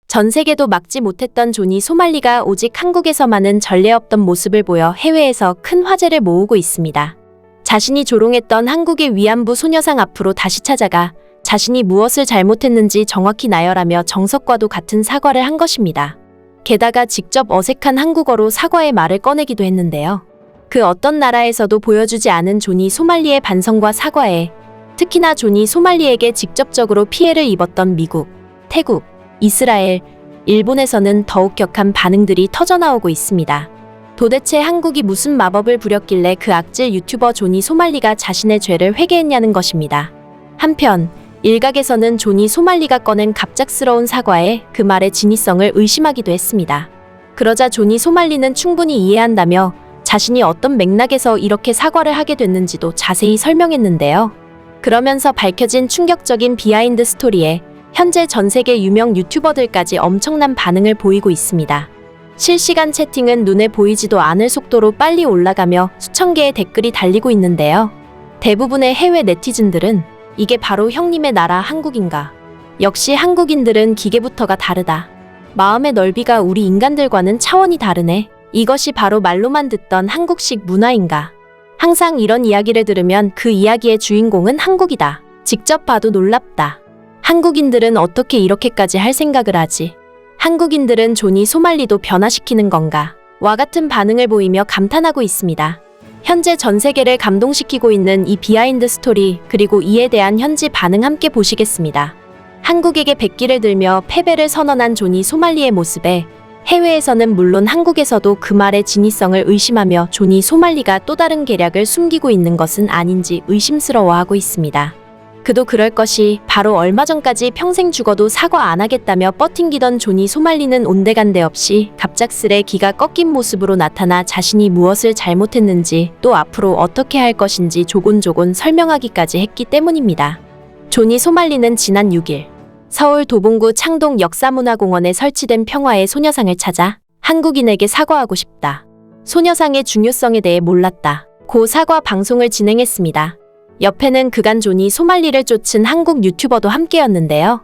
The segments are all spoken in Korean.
전 세계도 막지 못했던 조니 소말리가 오직 한국에서만은 전례 없던 모습을 보여 해외에서 큰 화제를 모으고 있습니다. 자신이 조롱했던 한국의 위안부 소녀상 앞으로 다시 찾아가 자신이 무엇을 잘못했는지 정확히 나열하며 정석과도 같은 사과를 한 것입니다. 게다가 직접 어색한 한국어로 사과의 말을 꺼내기도 했는데요. 그 어떤 나라에서도 보여주지 않은 조니 소말리의 반성과 사과에 특히나 조니 소말리에게 직접적으로 피해를 입었던 미국, 태국, 이스라엘, 일본에서는 더욱 격한 반응들이 터져나오고 있습니다. 도대체 한국이 무슨 마법을 부렸길래 그 악질 유튜버 조니 소말리가 자신의 죄를 회개했냐는 것입니다. 한편 일각에서는 조니 소말리가 꺼낸 갑작스러운 사과에 그 말의 진위성을 의심하기도 했습니다. 그러자 조니 소말리는 충분히 이해한다며 자신이 어떤 맥락에서 이렇게 사과를 하게 됐는지도 자세히 설명했는데요. 그러면서 밝혀진 충격적인 비하인드 스토리에 현재 전 세계 유명 유튜버들까지 엄청난 반응을 보이고 있습니다. 실시간 채팅은 눈에 보이지도 않을 속도로 빨리 올라가며 수천 개의 댓글이 달리고 있는데요. 대부분의 해외 네티즌들은 이게 바로 형님의 나라 한국인가? 역시 한국인들은 기계부터가 다르다. 마음의 넓이가 우리 인간들과는 차원이 다르네. 이것이 바로 말로만 듣던 한국식 문화인가? 항상 이런 이야기를 들으면 그 이야기의 주인공은 한국이다. 직접 봐도 놀랍다. 한국인들은 어떻게 이렇게까지 할 생각을 하지? 한국인들은 조니 소말리도 변화시키는 건가? 와 같은 반응을 보이며 감탄하고 있습니다. 현재 전 세계를 감동시키고 있는 이 비하인드 스토리 그리고 이에 대한 현지 반응 함께 보시겠습니다. 한국에게 백기를 들며 패배를 선언한 조니 소말리의 모습에 해외에서는 물론 한국에서도 그 말의 진위성을 의심하며 조니 소말리가 또 다른 계략을 숨기고 있는 것은 아닌지 의심스러워하고 있습니다. 그도 그럴 것이 바로 얼마 전까지 평생 죽어도 사과 안 하겠다며 뻗팅기던 조니 소말리는 온데간데 없이 갑작스레 기가 꺾인 모습으로 나타나 자신이 무엇을 잘못했는지 또 앞으로 어떻게 할 것인지 조곤조곤 설명하기까지 했기 때문입니다. 조니 소말리는 지난 6일 서울 도봉구 창동 역사문화공원에 설치된 평화의 소녀상을 찾아 한국인에게 사과하고 싶다. 소녀상의 중요성에 대해 몰랐다. 고 사과 방송을 진행했습니다. 옆에는 그간 조니 소말리를 쫓은 한국 유튜버도 함께였는데요.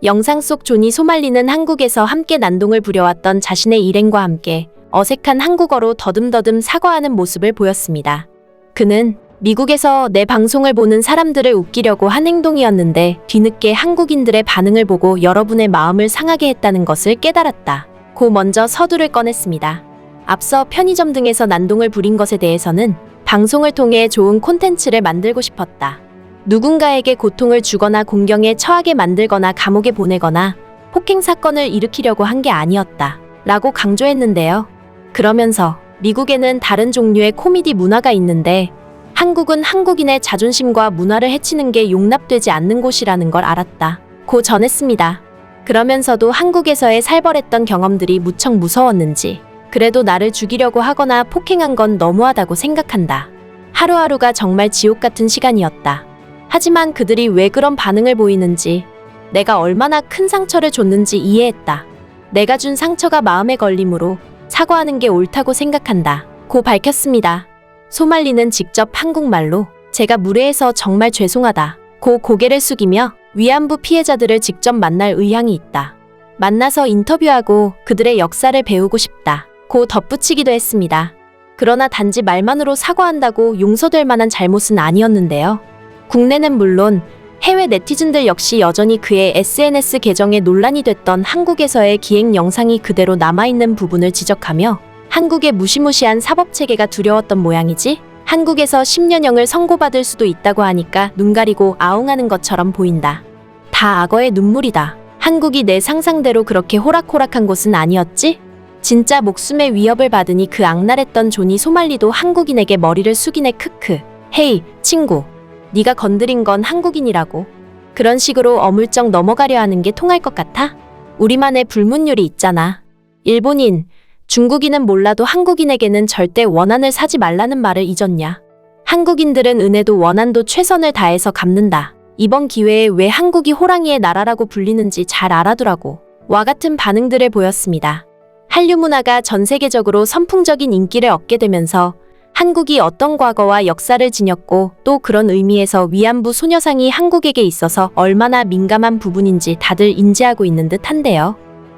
영상 속 조니 소말리는 한국에서 함께 난동을 부려왔던 자신의 일행과 함께 어색한 한국어로 더듬더듬 사과하는 모습을 보였습니다. 그는 미국에서 내 방송을 보는 사람들을 웃기려고 한 행동이었는데 뒤늦게 한국인들의 반응을 보고 여러분의 마음을 상하게 했다는 것을 깨달았다. 고 먼저 서두를 꺼냈습니다. 앞서 편의점 등에서 난동을 부린 것에 대해서는 방송을 통해 좋은 콘텐츠를 만들고 싶었다. 누군가에게 고통을 주거나 공경에 처하게 만들거나 감옥에 보내거나 폭행 사건을 일으키려고 한 게 아니었다. 라고 강조했는데요. 그러면서 미국에는 다른 종류의 코미디 문화가 있는데 한국은 한국인의 자존심과 문화를 해치는 게 용납되지 않는 곳이라는 걸 알았다. 고 전했습니다. 그러면서도 한국에서의 살벌했던 경험들이 무척 무서웠는지 그래도 나를 죽이려고 하거나 폭행한 건 너무하다고 생각한다. 하루하루가 정말 지옥 같은 시간이었다. 하지만 그들이 왜 그런 반응을 보이는지, 내가 얼마나 큰 상처를 줬는지 이해했다. 내가 준 상처가 마음에 걸림으로 사과하는 게 옳다고 생각한다. 고 밝혔습니다. 소말리는 직접 한국말로 제가 무례해서 정말 죄송하다. 고 고개를 숙이며 위안부 피해자들을 직접 만날 의향이 있다. 만나서 인터뷰하고 그들의 역사를 배우고 싶다. 고 덧붙이기도 했습니다. 그러나 단지 말만으로 사과한다고 용서될 만한 잘못은 아니었는데요. 국내는 물론 해외 네티즌들 역시 여전히 그의 SNS 계정에 논란이 됐던 한국에서의 기행 영상이 그대로 남아있는 부분을 지적하며 한국의 무시무시한 사법체계가 두려웠던 모양이지? 한국에서 10년형을 선고받을 수도 있다고 하니까 눈 가리고 아웅하는 것처럼 보인다. 다 악어의 눈물이다. 한국이 내 상상대로 그렇게 호락호락한 곳은 아니었지? 진짜 목숨의 위협을 받으니 그 악랄했던 조니 소말리도 한국인에게 머리를 숙이네. 크크. 헤이 친구, 네가 건드린 건 한국인이라고. 그런 식으로 어물쩍 넘어가려 하는 게 통할 것 같아? 우리만의 불문율이 있잖아. 일본인, 중국인은 몰라도 한국인에게는 절대 원한을 사지 말라는 말을 잊었냐? 한국인들은 은혜도 원한도 최선을 다해서 갚는다. 이번 기회에 왜 한국이 호랑이의 나라라고 불리는지 잘 알아두라고. 와 같은 반응들을 보였습니다. 한류 문화가 전 세계적으로 선풍적인 인기를 얻게 되면서 한국이 어떤 과거와 역사를 지녔고 또 그런 의미에서 위안부 소녀상이 한국에게 있어서 얼마나 민감한 부분인지 다들 인지하고 있는 듯한데요.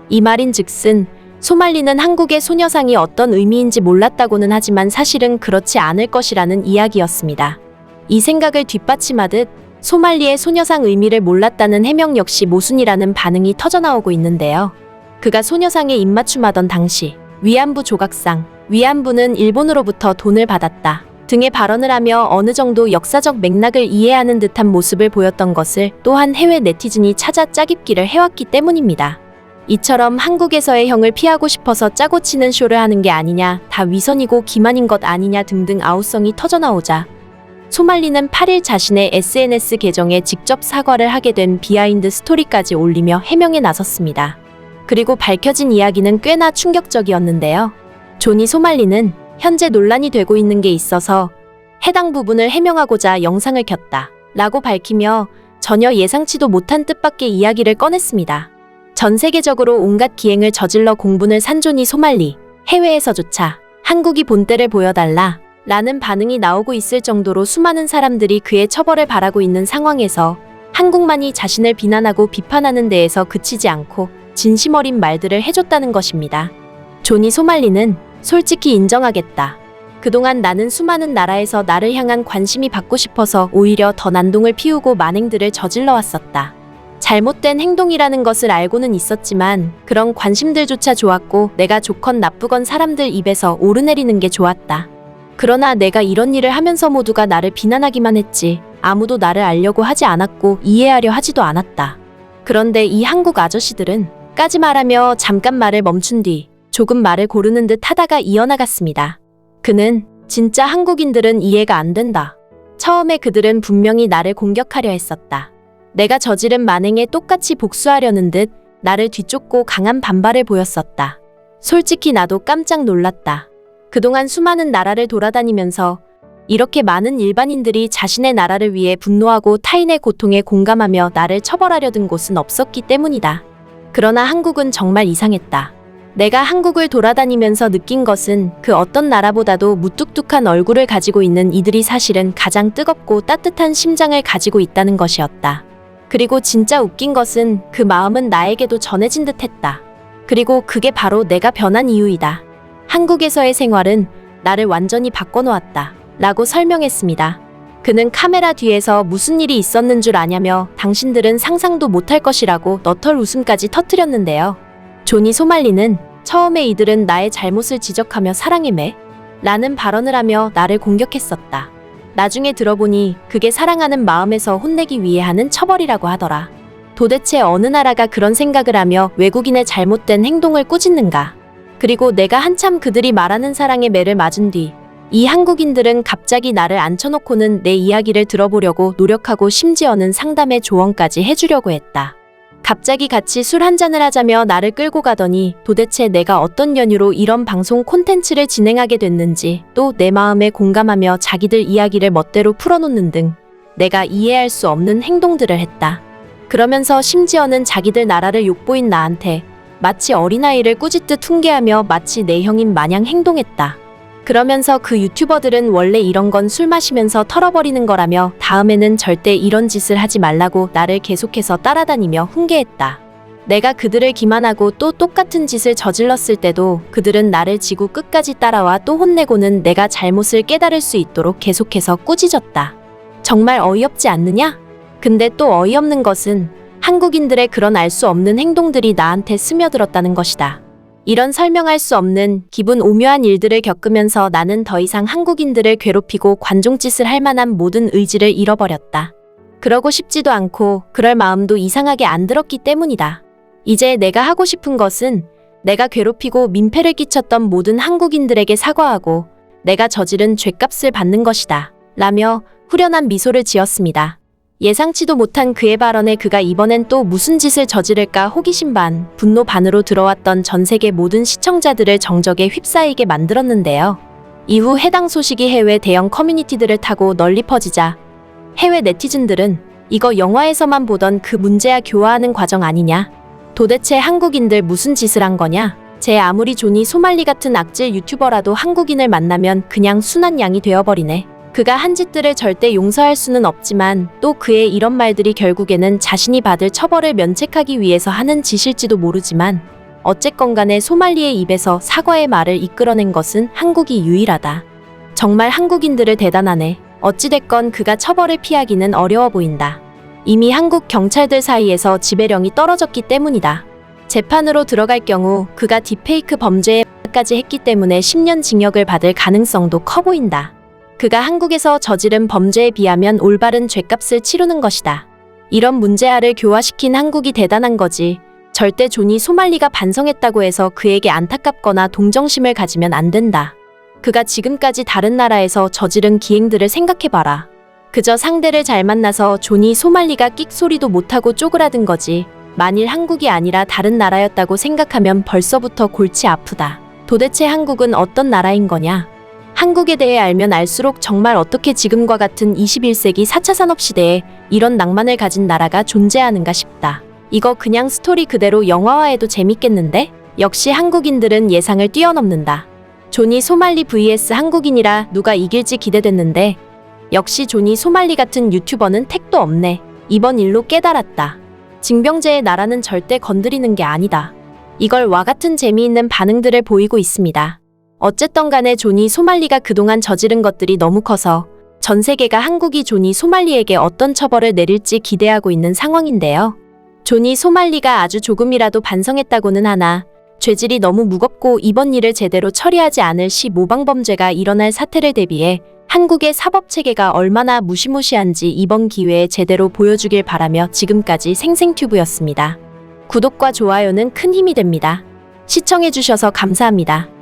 이 말인즉슨 소말리는 한국의 소녀상이 어떤 의미인지 몰랐다고는 하지만 사실은 그렇지 않을 것이라는 이야기였습니다. 이 생각을 뒷받침하듯 소말리의 소녀상 의미를 몰랐다는 해명 역시 모순이라는 반응이 터져나오고 있는데요. 그가 소녀상에 입맞춤하던 당시 위안부 조각상, 위안부는 일본으로부터 돈을 받았다 등의 발언을 하며 어느 정도 역사적 맥락을 이해하는 듯한 모습을 보였던 것을 또한 해외 네티즌이 찾아 짜깁기를 해왔기 때문입니다. 이처럼 한국에서의 형을 피하고 싶어서 짜고 치는 쇼를 하는 게 아니냐, 다 위선이고 기만인 것 아니냐 등등 아우성이 터져나오자 소말리는 8일 자신의 SNS 계정에 직접 사과를 하게 된 비하인드 스토리까지 올리며 해명에 나섰습니다. 그리고 밝혀진 이야기는 꽤나 충격적이었는데요. 조니 소말리는 현재 논란이 되고 있는 게 있어서 해당 부분을 해명하고자 영상을 켰다 라고 밝히며 전혀 예상치도 못한 뜻밖의 이야기를 꺼냈습니다. 전 세계적으로 온갖 기행을 저질러 공분을 산 조니 소말리, 해외에서조차 한국이 본때를 보여달라 라는 반응이 나오고 있을 정도로 수많은 사람들이 그의 처벌을 바라고 있는 상황에서 한국만이 자신을 비난하고 비판하는 데에서 그치지 않고 진심 어린 말들을 해줬다는 것입니다. 조니 소말리는 솔직히 인정하겠다. 그동안 나는 수많은 나라에서 나를 향한 관심이 받고 싶어서 오히려 더 난동을 피우고 만행들을 저질러 왔었다. 잘못된 행동이라는 것을 알고는 있었지만 그런 관심들조차 좋았고 내가 좋건 나쁘건 사람들 입에서 오르내리는 게 좋았다. 그러나 내가 이런 일을 하면서 모두가 나를 비난하기만 했지 아무도 나를 알려고 하지 않았고 이해하려 하지도 않았다. 그런데 이 한국 아저씨들은 까지 말하며 잠깐 말을 멈춘 뒤 조금 말을 고르는 듯 하다가 이어나갔습니다. 그는 진짜 한국인들은 이해가 안 된다. 처음에 그들은 분명히 나를 공격하려 했었다. 내가 저지른 만행에 똑같이 복수하려는 듯 나를 뒤쫓고 강한 반발을 보였었다. 솔직히 나도 깜짝 놀랐다. 그동안 수많은 나라를 돌아다니면서 이렇게 많은 일반인들이 자신의 나라를 위해 분노하고 타인의 고통에 공감하며 나를 처벌하려 든 곳은 없었기 때문이다. 그러나 한국은 정말 이상했다. 내가 한국을 돌아다니면서 느낀 것은 그 어떤 나라보다도 무뚝뚝한 얼굴을 가지고 있는 이들이 사실은 가장 뜨겁고 따뜻한 심장을 가지고 있다는 것이었다. 그리고 진짜 웃긴 것은 그 마음은 나에게도 전해진 듯 했다. 그리고 그게 바로 내가 변한 이유이다. 한국에서의 생활은 나를 완전히 바꿔놓았다. 라고 설명했습니다. 그는 카메라 뒤에서 무슨 일이 있었는 줄 아냐며 당신들은 상상도 못할 것이라고 너털 웃음까지 터뜨렸는데요. 조니 소말리는 처음에 이들은 나의 잘못을 지적하며 사랑해매 라는 발언을 하며 나를 공격했었다. 나중에 들어보니 그게 사랑하는 마음에서 혼내기 위해 하는 처벌이라고 하더라. 도대체 어느 나라가 그런 생각을 하며 외국인의 잘못된 행동을 꾸짖는가? 그리고 내가 한참 그들이 말하는 사랑의 매를 맞은 뒤 이 한국인들은 갑자기 나를 앉혀놓고는 내 이야기를 들어보려고 노력하고 심지어는 상담의 조언까지 해주려고 했다. 갑자기 같이 술 한잔을 하자며 나를 끌고 가더니 도대체 내가 어떤 연유로 이런 방송 콘텐츠를 진행하게 됐는지 또 내 마음에 공감하며 자기들 이야기를 멋대로 풀어놓는 등 내가 이해할 수 없는 행동들을 했다. 그러면서 심지어는 자기들 나라를 욕보인 나한테 마치 어린아이를 꾸짖듯 훈계하며 마치 내 형인 마냥 행동했다. 그러면서 그 유튜버들은 원래 이런 건 술 마시면서 털어버리는 거라며 다음에는 절대 이런 짓을 하지 말라고 나를 계속해서 따라다니며 훈계했다. 내가 그들을 기만하고 또 똑같은 짓을 저질렀을 때도 그들은 나를 지구 끝까지 따라와 또 혼내고는 내가 잘못을 깨달을 수 있도록 계속해서 꾸짖었다. 정말 어이없지 않느냐? 근데 또 어이없는 것은 한국인들의 그런 알 수 없는 행동들이 나한테 스며들었다는 것이다. 이런 설명할 수 없는 기분 오묘한 일들을 겪으면서 나는 더 이상 한국인들을 괴롭히고 관종짓을 할 만한 모든 의지를 잃어버렸다. 그러고 싶지도 않고 그럴 마음도 이상하게 안 들었기 때문이다. 이제 내가 하고 싶은 것은 내가 괴롭히고 민폐를 끼쳤던 모든 한국인들에게 사과하고 내가 저지른 죗값을 받는 것이다. 라며 후련한 미소를 지었습니다. 예상치도 못한 그의 발언에 그가 이번엔 또 무슨 짓을 저지를까 호기심 반, 분노 반으로 들어왔던 전 세계 모든 시청자들을 정적에 휩싸이게 만들었는데요. 이후 해당 소식이 해외 대형 커뮤니티들을 타고 널리 퍼지자 해외 네티즌들은 이거 영화에서만 보던 그 문제야 교화하는 과정 아니냐? 도대체 한국인들 무슨 짓을 한 거냐? 제 아무리 조니 소말리 같은 악질 유튜버라도 한국인을 만나면 그냥 순한 양이 되어버리네. 그가 한 짓들을 절대 용서할 수는 없지만 또 그의 이런 말들이 결국에는 자신이 받을 처벌을 면책하기 위해서 하는 짓일지도 모르지만 어쨌건 간에 소말리의 입에서 사과의 말을 이끌어낸 것은 한국이 유일하다. 정말 한국인들을 대단하네. 어찌됐건 그가 처벌을 피하기는 어려워 보인다. 이미 한국 경찰들 사이에서 지배령이 떨어졌기 때문이다. 재판으로 들어갈 경우 그가 딥페이크 범죄까지 했기 때문에 10년 징역을 받을 가능성도 커 보인다. 그가 한국에서 저지른 범죄에 비하면 올바른 죗값을 치르는 것이다. 이런 문제아를 교화시킨 한국이 대단한 거지. 절대 존이 소말리가 반성했다고 해서 그에게 안타깝거나 동정심을 가지면 안 된다. 그가 지금까지 다른 나라에서 저지른 기행들을 생각해봐라. 그저 상대를 잘 만나서 존이 소말리가 끽소리도 못하고 쪼그라든 거지. 만일 한국이 아니라 다른 나라였다고 생각하면 벌써부터 골치 아프다. 도대체 한국은 어떤 나라인 거냐? 한국에 대해 알면 알수록 정말 어떻게 지금과 같은 21세기 4차 산업시대에 이런 낭만을 가진 나라가 존재하는가 싶다. 이거 그냥 스토리 그대로 영화화해도 재밌겠는데? 역시 한국인들은 예상을 뛰어넘는다. 존이 소말리 vs 한국인이라 누가 이길지 기대됐는데 역시 존이 소말리 같은 유튜버는 택도 없네. 이번 일로 깨달았다. 징병제의 나라는 절대 건드리는 게 아니다. 이걸 와 같은 재미있는 반응들을 보이고 있습니다. 어쨌든 간에 존이 소말리가 그동안 저지른 것들이 너무 커서 전 세계가 한국이 존이 소말리에게 어떤 처벌을 내릴지 기대하고 있는 상황인데요. 존이 소말리가 아주 조금이라도 반성했다고는 하나 죄질이 너무 무겁고 이번 일을 제대로 처리하지 않을 시 모방범죄가 일어날 사태를 대비해 한국의 사법체계가 얼마나 무시무시한지 이번 기회에 제대로 보여주길 바라며 지금까지 생생튜브였습니다. 구독과 좋아요는 큰 힘이 됩니다. 시청해주셔서 감사합니다.